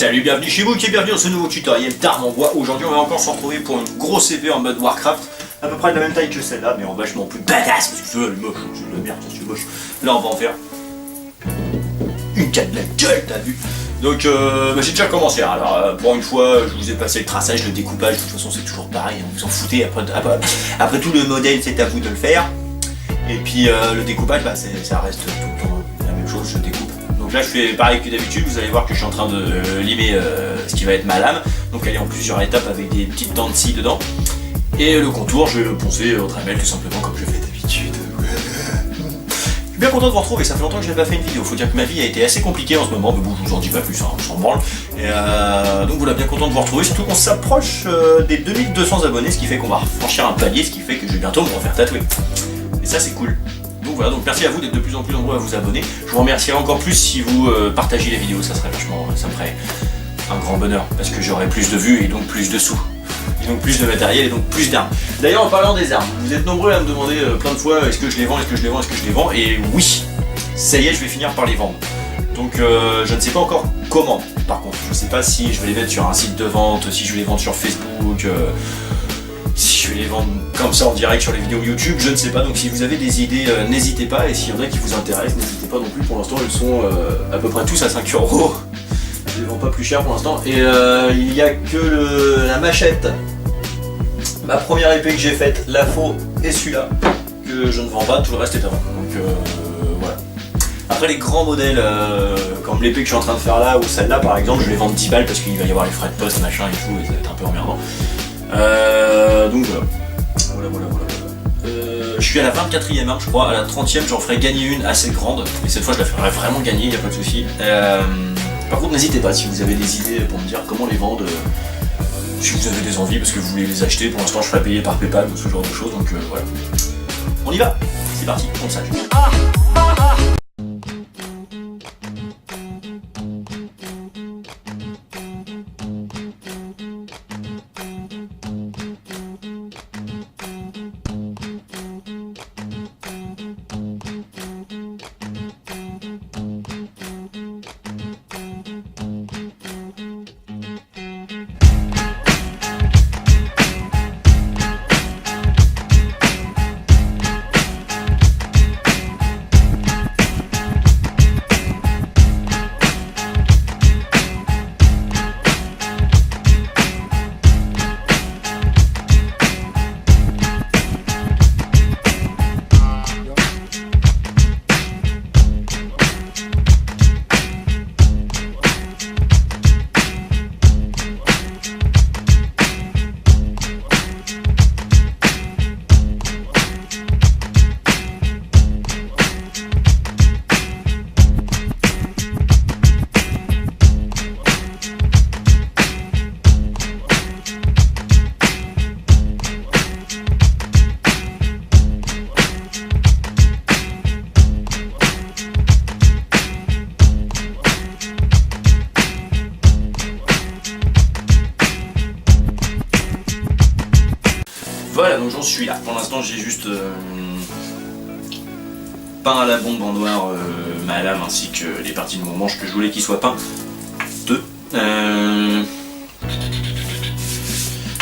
Salut, bienvenue chez vous, et bienvenue dans ce nouveau tutoriel d'armes en bois. Aujourd'hui on va encore se retrouver pour une grosse épée en mode Warcraft, à peu près de la même taille que celle-là, mais en vachement plus badass, parce que elle est moche, c'est de la merde, c'est moche. Là on va en faire une canne de la gueule, t'as vu. Donc j'ai déjà commencé, alors pour une fois je vous ai passé le traçage, le découpage, de toute façon c'est toujours pareil, hein, vous en foutez, après tout le modèle c'est à vous de le faire. Et puis le découpage, bah, ça reste tout le temps la même chose, je découpe. Donc là je fais pareil que d'habitude, vous allez voir que je suis en train de limer ce qui va être ma lame. Donc elle est en plusieurs étapes avec des petites dents de scie dedans. Et le contour, je vais le poncer au tramel tout simplement comme je fais d'habitude. Je suis bien content de vous retrouver, ça fait longtemps que je n'ai pas fait une vidéo. Faut dire que ma vie a été assez compliquée en ce moment, mais bon je vous en dis pas plus, hein, on s'en branle. Et donc voilà, bien content de vous retrouver, surtout qu'on s'approche des 2200 abonnés, ce qui fait qu'on va franchir un palier, ce qui fait que je vais bientôt me refaire tatouer. Et ça c'est cool. Donc voilà, donc merci à vous d'être de plus en plus nombreux à vous abonner. Je vous remercierai encore plus si vous partagez les vidéos, ça serait vachement, ça me ferait un grand bonheur, parce que j'aurai plus de vues et donc plus de sous. Et donc plus de matériel et donc plus d'armes. D'ailleurs en parlant des armes, vous êtes nombreux à me demander plein de fois est-ce que je les vends, est-ce que je les vends, est-ce que je les vends, et oui, ça y est, je vais finir par les vendre. Donc je ne sais pas encore comment, par contre, je ne sais pas si je vais les mettre sur un site de vente, si je vais les vendre sur Facebook, si je vais les vendre comme ça en direct sur les vidéos YouTube, je ne sais pas. Donc si vous avez des idées, n'hésitez pas, et s'il y en a qui vous intéressent, n'hésitez pas non plus. Pour l'instant ils sont à peu près tous à 5 €. Je les vends pas plus cher pour l'instant. Et il n'y a que la machette, ma première épée que j'ai faite, la faux et celui-là, que je ne vends pas, tout le reste est à vendre. Donc voilà. Après les grands modèles, comme l'épée que je suis en train de faire là, ou celle-là par exemple, je vais vendre 10 balles parce qu'il va y avoir les frais de poste, machin et tout, et ça va être un peu emmerdant. Donc voilà. Je suis à la 24e arme je crois, à la 30e j'en ferai gagner une assez grande, et cette fois je la ferai vraiment gagner, il n'y a pas de souci. Par contre n'hésitez pas si vous avez des idées pour me dire comment les vendre, si vous avez des envies parce que vous voulez les acheter. Pour l'instant je ferai payer par PayPal ou ce genre de choses, donc voilà. On y va, c'est parti, on sache. Voilà, donc j'en suis là. Pour l'instant j'ai juste peint à la bombe en noir ma lame ainsi que les parties de mon manche que je voulais qu'ils soient peints.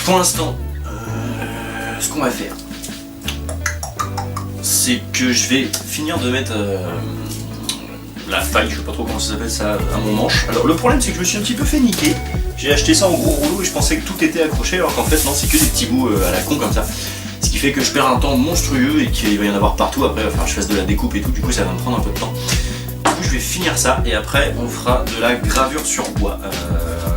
Pour l'instant, ce qu'on va faire, c'est que je vais finir de mettre la faille, je sais pas trop comment ça s'appelle ça, à mon manche. Alors le problème c'est que je me suis un petit peu fait niquer. J'ai acheté ça en gros rouleau et je pensais que tout était accroché, alors qu'en fait non, c'est que des petits bouts à la con comme ça. Ce qui fait que je perds un temps monstrueux et qu'il va y en avoir partout. Après il va falloir que je fasse de la découpe et tout, du coup ça va me prendre un peu de temps. Du coup je vais finir ça et après on fera de la gravure sur bois.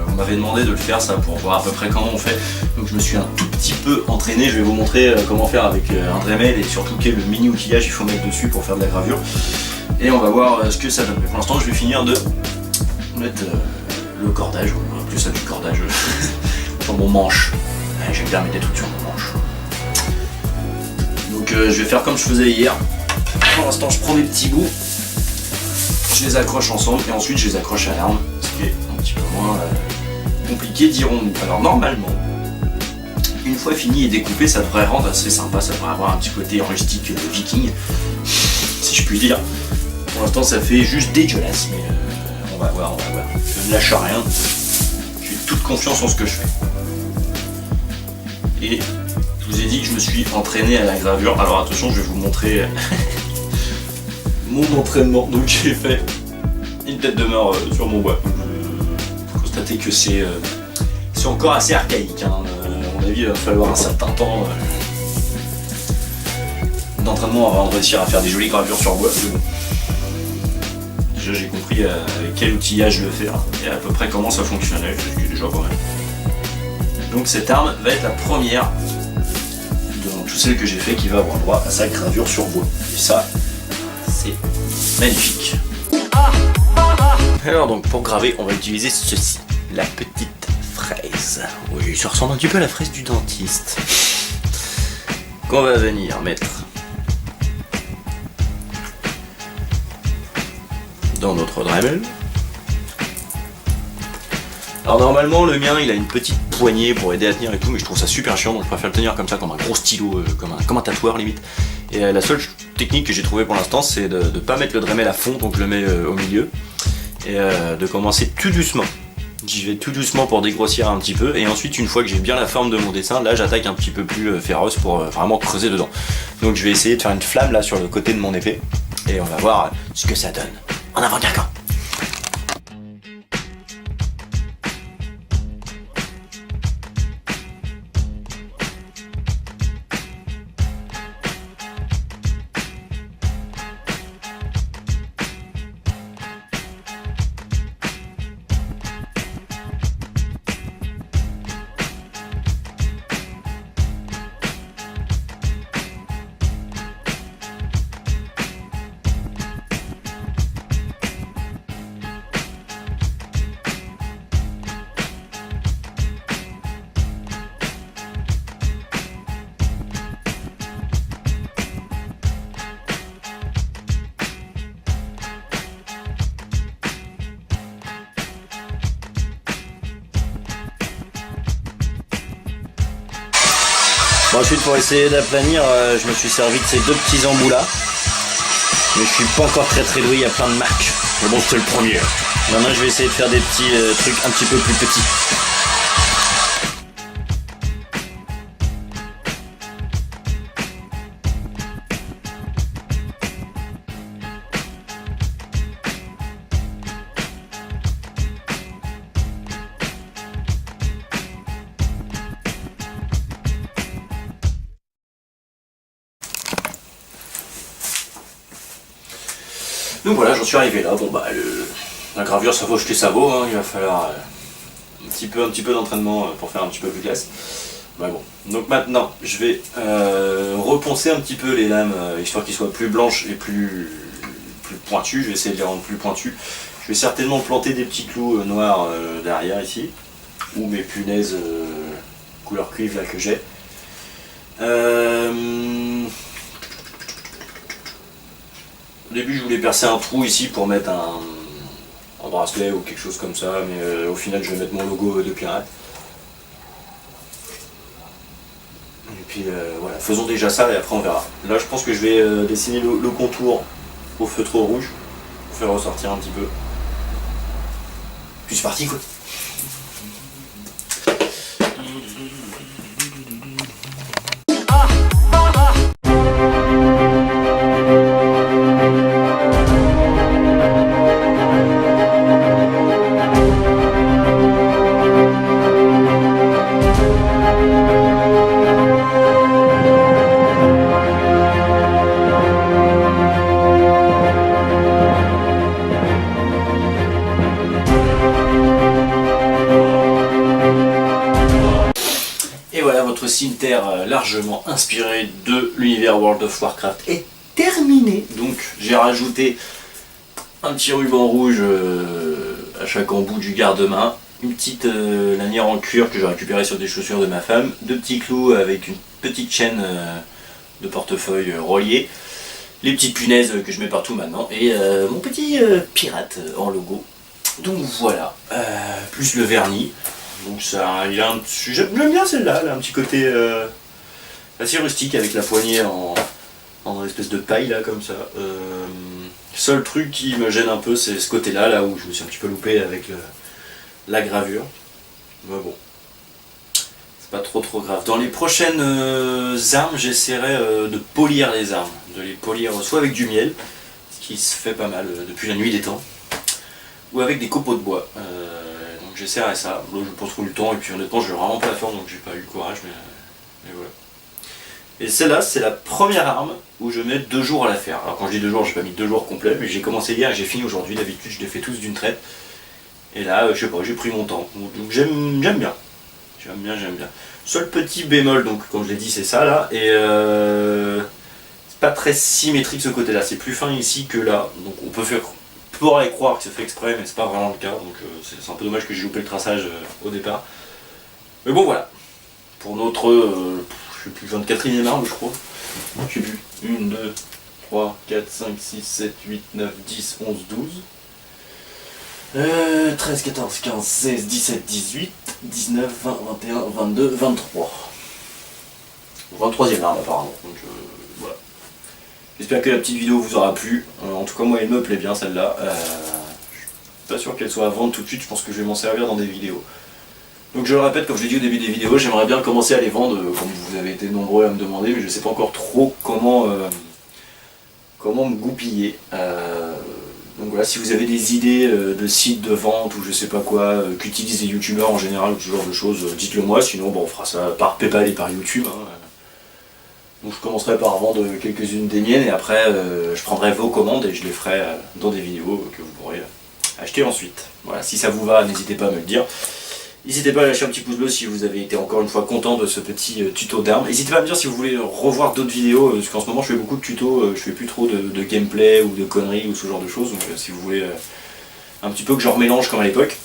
On m'avait demandé de le faire ça pour voir à peu près comment on fait. Donc je me suis un tout petit peu entraîné, je vais vous montrer comment faire avec un Dremel et surtout quel mini outillage il faut mettre dessus pour faire de la gravure. Et on va voir ce que ça donne. Mais pour l'instant je vais finir de mettre le cordage, on va plus ça du cordage sur mon manche. Ouais, j'aime bien mettre des trucs sur mon manche. Donc je vais faire comme je faisais hier. Pour l'instant je prends des petits bouts, je les accroche ensemble et ensuite je les accroche à l'arme, ce qui est un petit peu moins compliqué dirons-nous. Alors normalement, une fois fini et découpé, ça devrait rendre assez sympa, ça devrait avoir un petit côté rustique viking, si je puis dire. Pour l'instant ça fait juste dégueulasse, mais on va voir, je ne lâche rien. toute confiance en ce que je fais. Et je vous ai dit que je me suis entraîné à la gravure. Alors attention, je vais vous montrer mon entraînement. Donc j'ai fait une tête de mort sur mon bois. Vous constatez que c'est encore assez archaïque. Hein. À mon avis, il va falloir un certain temps d'entraînement avant de réussir à faire des jolies gravures sur bois. Mais bon. Déjà j'ai compris avec quel outillage le faire et à peu près comment ça fonctionnait, ce qui est déjà pas mal. Donc cette arme va être la première de toutes celles que j'ai fait qui va avoir droit à sa gravure sur bois. Et ça, c'est magnifique. Alors donc pour graver, on va utiliser ceci, la petite fraise. Oui, ça ressemble un petit peu à la fraise du dentiste. Qu'on va venir mettre dans notre Dremel. Alors normalement le mien il a une petite poignée pour aider à tenir et tout, mais je trouve ça super chiant donc je préfère le tenir comme ça, comme un gros stylo, comme un tatoueur limite. Et la seule technique que j'ai trouvée pour l'instant c'est de ne pas mettre le Dremel à fond, donc je le mets au milieu et de commencer tout doucement. J'y vais tout doucement pour dégrossir un petit peu et ensuite une fois que j'ai bien la forme de mon dessin, là j'attaque un petit peu plus féroce pour vraiment creuser dedans. Donc je vais essayer de faire une flamme là sur le côté de mon épée et on va voir ce que ça donne. En avant Gargan. Ensuite pour essayer d'aplanir, je me suis servi de ces deux petits embouts là. Mais je suis pas encore très doué, il y a plein de marques. Mais bon, c'était le premier. Maintenant je vais essayer de faire des petits trucs un petit peu plus petits. Donc voilà, j'en suis arrivé là. Bon bah la gravure ça vaut ce que ça vaut, hein. Il va falloir un petit peu d'entraînement pour faire un petit peu plus classe. Bah bon. Donc maintenant je vais reponcer un petit peu les lames histoire qu'ils soient plus blanches et plus pointues. Je vais essayer de les rendre plus pointues. Je vais certainement planter des petits clous noirs derrière ici, ou mes punaises couleur cuivre là que j'ai. Au début je voulais percer un trou ici pour mettre un bracelet ou quelque chose comme ça, mais au final je vais mettre mon logo de pirate. Et puis voilà, faisons déjà ça et après on verra. Là je pense que je vais dessiner le contour au feutre rouge pour faire ressortir un petit peu. Puis c'est parti quoi. Votre cimetière largement inspiré de l'univers World of Warcraft est terminé. Donc j'ai rajouté un petit ruban rouge à chaque embout du garde-main, une petite lanière en cuir que j'ai récupérée sur des chaussures de ma femme, deux petits clous avec une petite chaîne de portefeuille reliée, les petites punaises que je mets partout maintenant et mon petit pirate en logo. Donc voilà, plus le vernis. Donc ça, il a un sujet, j'aime bien celle-là, elle a un petit côté assez rustique avec la poignée en espèce de paille là comme ça. Seul truc qui me gêne un peu c'est ce côté-là, là où je me suis un petit peu loupé avec la gravure. Mais bon, c'est pas trop grave. Dans les prochaines armes, j'essaierai de polir les armes. De les polir soit avec du miel, ce qui se fait pas mal depuis la nuit des temps, ou avec des copeaux de bois. Donc j'essaierai ça. Là, je pas trop eu le temps, et puis honnêtement, je vais vraiment pas la faire, donc j'ai pas eu le courage, mais voilà. Et celle-là, c'est la première arme où je mets 2 jours à la faire. Alors quand je dis 2 jours, j'ai pas mis 2 jours complets, mais j'ai commencé hier et j'ai fini aujourd'hui. D'habitude, je les fais tous d'une traite. Et là, je sais pas, j'ai pris mon temps. Donc j'aime bien. J'aime bien. Seul petit bémol, donc comme je l'ai dit, c'est ça là. Et c'est pas très symétrique ce côté-là. C'est plus fin ici que là. Donc on pourrait croire que c'est fait exprès, mais c'est pas vraiment le cas. Donc c'est un peu dommage que j'ai loupé le traçage au départ. Mais bon, voilà. Pour notre, je sais plus, 24e arme, je crois. Je sais plus. 1, 2, 3, 4, 5, 6, 7, 8, 9, 10, 11, 12. 13, 14, 15, 16, 17, 18, 19, 20, 21, 22, 23. 23e arme apparemment. Donc voilà. J'espère que la petite vidéo vous aura plu. En tout cas moi elle me plaît bien celle-là. Je suis pas sûr qu'elle soit à vendre tout de suite, je pense que je vais m'en servir dans des vidéos. Donc je le répète, comme je l'ai dit au début des vidéos, j'aimerais bien commencer à les vendre, comme vous avez été nombreux à me demander, mais je sais pas encore trop comment me goupiller. Donc voilà, si vous avez des idées de sites de vente ou je sais pas quoi, qu'utilisent les youtubeurs en général ou ce genre de choses, dites-le moi, sinon bon, on fera ça par PayPal et par YouTube. Hein. Donc je commencerai par vendre quelques-unes des miennes et après je prendrai vos commandes et je les ferai dans des vidéos que vous pourrez acheter ensuite. Voilà, si ça vous va, n'hésitez pas à me le dire. N'hésitez pas à lâcher un petit pouce bleu si vous avez été encore une fois content de ce petit tuto d'armes. N'hésitez pas à me dire si vous voulez revoir d'autres vidéos, parce qu'en ce moment je fais beaucoup de tutos, je fais plus trop de gameplay ou de conneries ou ce genre de choses, donc si vous voulez un petit peu que je remélange comme à l'époque.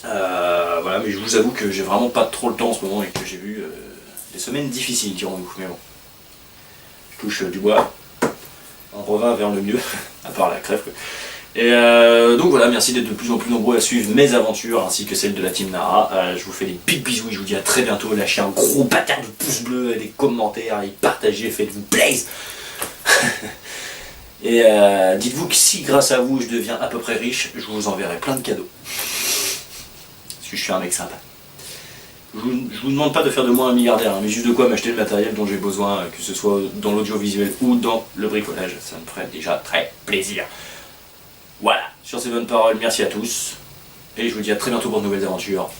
Voilà, mais je vous avoue que j'ai vraiment pas trop le temps en ce moment et que j'ai eu des semaines difficiles, dirons-nous, mais bon. Je touche du bois, on revint vers le mieux, à part la crève quoi. Et donc voilà, merci d'être de plus en plus nombreux à suivre mes aventures ainsi que celles de la team Nara. Je vous fais des big bisous et je vous dis à très bientôt. Lâchez un gros bâtard de pouce bleu, des commentaires, et partagez, faites-vous plaisir. Et dites-vous que si grâce à vous je deviens à peu près riche, je vous enverrai plein de cadeaux. Parce que je suis un mec sympa. Je vous demande pas de faire de moi un milliardaire, hein, mais juste de quoi m'acheter le matériel dont j'ai besoin, que ce soit dans l'audiovisuel ou dans le bricolage. Ça me ferait déjà très plaisir. Voilà, sur ces bonnes paroles, merci à tous, et je vous dis à très bientôt pour de nouvelles aventures.